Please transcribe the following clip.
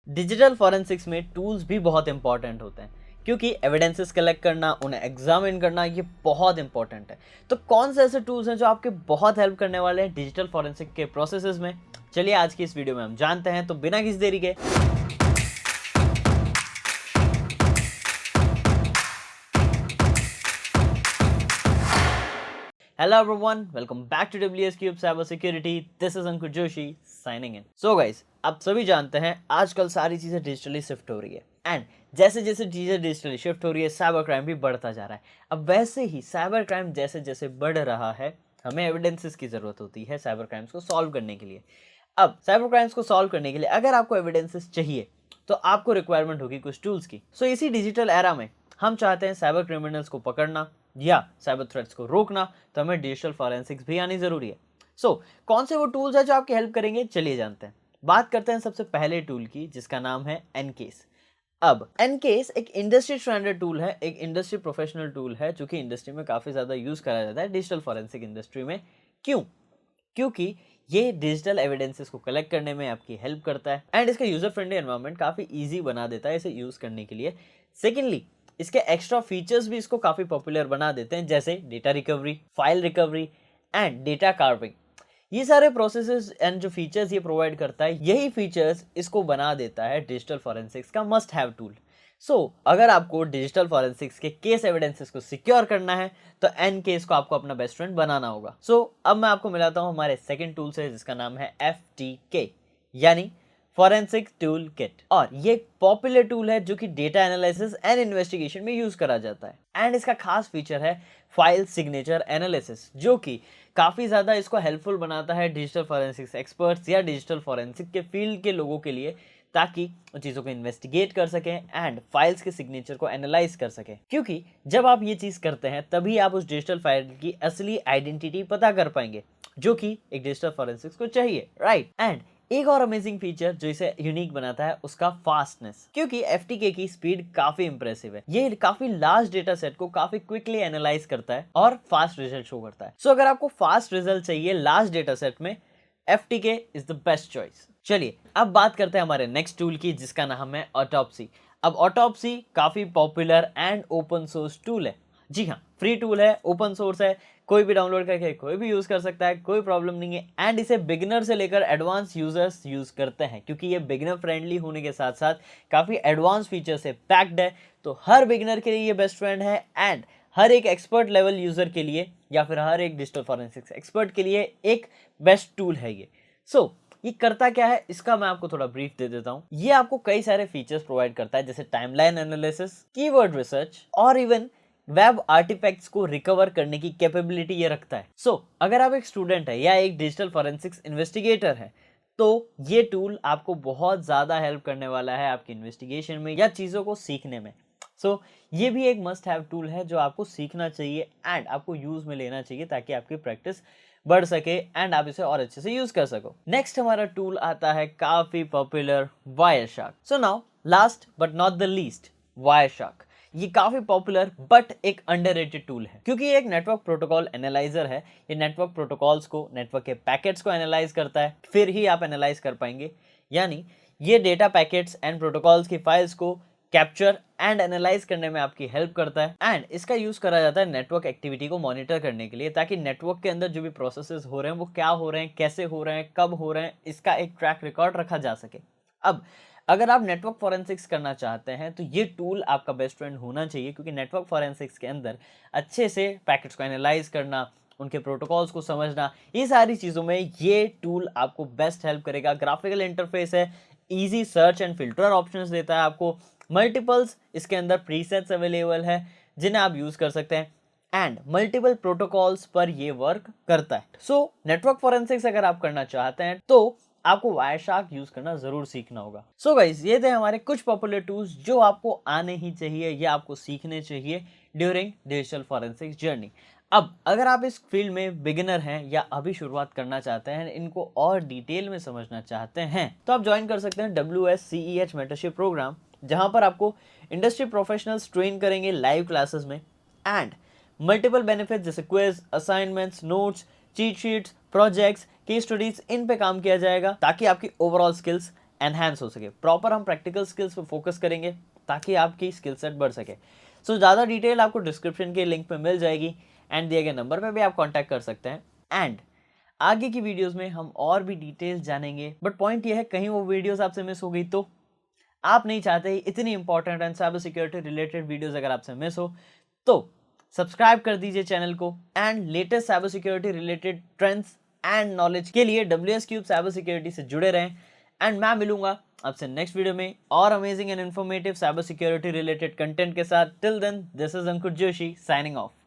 Digital forensics में tools भी बहुत इंपॉर्टेंट होते हैं क्योंकि एविडेंसेस कलेक्ट करना, उन्हें एग्जामिन करना ये बहुत इंपॉर्टेंट है। तो कौन से ऐसे टूल्स हैं जो आपके बहुत हेल्प करने वाले हैं डिजिटल फॉरेंसिक के प्रोसेसेस में? चलिए आज की इस वीडियो में हम जानते हैं। तो बिना किसी देरी के hello everyone, welcome back to WS cube cyber security. This is Ankur Joshi signing in. So guys, आप सभी जानते हैं आजकल सारी चीज़ें डिजिटली शिफ्ट हो रही है एंड जैसे जैसे चीज़ें डिजिटली शिफ्ट हो रही है साइबर क्राइम भी बढ़ता जा रहा है। अब वैसे ही साइबर क्राइम जैसे जैसे बढ़ रहा है, हमें एविडेंसेस की ज़रूरत होती है साइबर क्राइम्स को सॉल्व करने के लिए। अब साइबर क्राइम्स को सॉल्व करने के लिए अगर आपको एविडेंसेस चाहिए तो आपको रिक्वायरमेंट होगी कुछ टूल्स की। सो इसी डिजिटल एरा में हम चाहते हैं साइबर क्रिमिनल्स को पकड़ना या साइबर थ्रेट्स को रोकना, तो हमें डिजिटल फॉरेंसिक्स भी आनी जरूरी है। सो कौन से वो टूल्स हैं जो आपकी हेल्प करेंगे, चलिए जानते हैं। बात करते हैं सबसे पहले टूल की जिसका नाम है एनकेस। अब एनकेस एक इंडस्ट्री स्टैंडर्ड टूल है, एक इंडस्ट्री प्रोफेशनल टूल है जो कि इंडस्ट्री में काफी ज्यादा यूज करा जाता है डिजिटल फॉरेंसिक इंडस्ट्री में। क्यों? क्योंकि ये डिजिटल एविडेंसेस को कलेक्ट करने में आपकी हेल्प करता है एंड इसका यूजर फ्रेंडली एनवायरनमेंट काफी इजी बना देता है इसे यूज करने के लिए। सेकेंडली, इसके एक्स्ट्रा फीचर्स भी इसको काफी पॉपुलर बना देते हैं, जैसे data recovery, file recovery and data carving. ये सारे प्रोसेसेस एंड जो फीचर्स ये प्रोवाइड करता है, यही फीचर्स इसको बना देता है डिजिटल फॉरेंसिक्स का मस्ट हैव टूल। सो अगर आपको डिजिटल फॉरेंसिक्स के केस एविडेंसेस को सिक्योर करना है तो एन केस को आपको अपना बेस्ट फ्रेंड बनाना होगा। सो अब मैं आपको मिलाता हूं हमारे सेकंड टूल से जिसका नाम है FTK, यानी फॉरेंसिक टूल किट। और ये एक पॉपुलर टूल है जो कि डेटा एनालिसिस एंड इन्वेस्टिगेशन में यूज करा जाता है एंड इसका खास फीचर है फाइल सिग्नेचर एनालिसिस, जो कि काफी ज्यादा इसको हेल्पफुल बनाता है डिजिटल फॉरेंसिक्स एक्सपर्ट्स या डिजिटल फॉरेंसिक के फील्ड के लोगों के लिए, ताकि उन चीज़ों को इन्वेस्टिगेट कर सकें एंड फाइल्स के सिग्नेचर को एनालाइज कर सकें। क्योंकि जब आप ये चीज़ करते हैं तभी आप उस डिजिटल फाइल की असली आइडेंटिटी पता कर पाएंगे, जो कि एक डिजिटल फॉरेंसिक्स को चाहिए, राइट। एंड एक और अमेजिंग फीचर जो इसे यूनिक बनाता है उसका फास्टनेस, क्योंकि FTK की स्पीड काफी इंप्रेसिव है। ये काफी लार्ज डेटा सेट को काफी क्विकली एनालाइज करता है और फास्ट रिजल्ट शो करता है। सो अगर आपको फास्ट रिजल्ट चाहिए लार्ज डेटा सेट में, FTK is the best choice. चलिए अब बात करते हैं हमारे नेक्स्ट टूल की जिसका नाम है ऑटोप्सी। अब ऑटोप्सी काफी popular and open source tool है। जी हाँ, फ्री टूल है, ओपन सोर्स है, कोई भी डाउनलोड करके कोई भी यूज कर सकता है, कोई प्रॉब्लम नहीं है। एंड इसे बिगिनर से लेकर एडवांस यूजर्स यूज करते हैं क्योंकि ये बिगिनर फ्रेंडली होने के साथ साथ काफी एडवांस फीचर से पैक्ड है। तो हर बिगिनर के लिए ये बेस्ट फ्रेंड है एंड हर एक एक्सपर्ट लेवल यूजर के लिए या फिर हर एक डिजिटल फॉरेंसिक्स एक्सपर्ट के लिए एक बेस्ट टूल है ये। सो ये करता क्या है, इसका मैं आपको थोड़ा ब्रीफ दे देता हूँ। ये आपको कई सारे फीचर्स प्रोवाइड करता है जैसे टाइमलाइन एनालिसिस, कीवर्ड रिसर्च और इवन वेब आर्टिफैक्ट्स को रिकवर करने की कैपेबिलिटी ये रखता है। सो अगर आप एक स्टूडेंट है या एक डिजिटल फॉरेंसिक्स इन्वेस्टिगेटर है तो ये टूल आपको बहुत ज़्यादा हेल्प करने वाला है आपकी इन्वेस्टिगेशन में या चीज़ों को सीखने में। सो ये भी एक मस्ट हैव टूल है जो आपको सीखना चाहिए एंड आपको यूज में लेना चाहिए ताकि आपकी प्रैक्टिस बढ़ सके एंड आप इसे और अच्छे से यूज कर सको। नेक्स्ट हमारा टूल आता है काफी popular Wireshark. So now last but not the least, Wireshark ये काफी पॉपुलर बट एक अंडररेटेड टूल है क्योंकि ये एक नेटवर्क प्रोटोकॉल एनालाइजर है। ये नेटवर्क प्रोटोकॉल्स को, नेटवर्क के पैकेट्स को एनालाइज करता है, फिर ही आप एनालाइज कर पाएंगे। यानी ये डेटा पैकेट्स एंड प्रोटोकॉल्स की फाइल्स को कैप्चर एंड एनालाइज करने में आपकी हेल्प करता है एंड इसका यूज करा जाता है नेटवर्क एक्टिविटी को मॉनिटर करने के लिए, ताकि नेटवर्क के अंदर जो भी प्रोसेसेस हो रहे हैं वो क्या हो रहे हैं, कैसे हो रहे हैं, कब हो रहे हैं, इसका एक ट्रैक रिकॉर्ड रखा जा सके। अब अगर आप नेटवर्क फॉरेंसिक्स करना चाहते हैं तो ये टूल आपका बेस्ट फ्रेंड होना चाहिए, क्योंकि नेटवर्क फॉरेंसिक्स के अंदर अच्छे से पैकेट्स को एनालाइज करना, उनके प्रोटोकॉल्स को समझना, ये सारी चीज़ों में ये टूल आपको बेस्ट हेल्प करेगा। ग्राफिकल इंटरफेस है, easy search and filter options देता है आपको, मल्टीपल्स इसके अंदर प्रीसेट्स अवेलेबल है जिन्हें आप यूज कर सकते हैं एंड मल्टीपल प्रोटोकॉल्स पर ये वर्क करता है। सो नेटवर्क फॉरेंसिक्स अगर आप करना चाहते हैं तो आपको वायरशार्क यूज करना जरूर सीखना होगा। सो गाइस, ये थे हमारे कुछ पॉपुलर टूल्स जो आपको आने ही चाहिए या आपको सीखने चाहिए ड्यूरिंग डिजिटल फॉरेंसिक्स जर्नी। अब अगर आप इस फील्ड में बिगिनर हैं या अभी शुरुआत करना चाहते हैं, इनको और डिटेल में समझना चाहते हैं, तो आप ज्वाइन कर सकते हैं WSCEH मेंटरशिप प्रोग्राम, जहां पर आपको इंडस्ट्री प्रोफेशनल्स ट्रेन करेंगे लाइव क्लासेस में एंड मल्टीपल बेनिफिट्स जैसे quiz, assignments, notes, cheat sheets, projects, case studies, इन पे काम किया जाएगा ताकि आपकी ओवरऑल स्किल्स एनहांस हो सके। प्रॉपर हम प्रैक्टिकल स्किल्स पे फोकस करेंगे ताकि आपकी स्किल सेट बढ़ सके। सो ज़्यादा डिटेल आपको डिस्क्रिप्शन के लिंक पे मिल जाएगी एंड दिए गए नंबर पे भी आप कांटेक्ट कर सकते हैं। एंड आगे की वीडियोस में हम और भी डिटेल्स जानेंगे, बट पॉइंट ये है कहीं वो वीडियोस आपसे मिस हो गई तो आप नहीं चाहते इतनी important and cyber security related videos अगर आपसे मिस हो तो सब्सक्राइब कर दीजिए चैनल को and latest cyber security related trends and knowledge के लिए WS क्यूब साइबर सिक्योरिटी से जुड़े रहें। एंड मैं मिलूंगा आपसे नेक्स्ट वीडियो में और amazing and informative cyber security related content के साथ। Till then, this is Ankur Joshi signing of.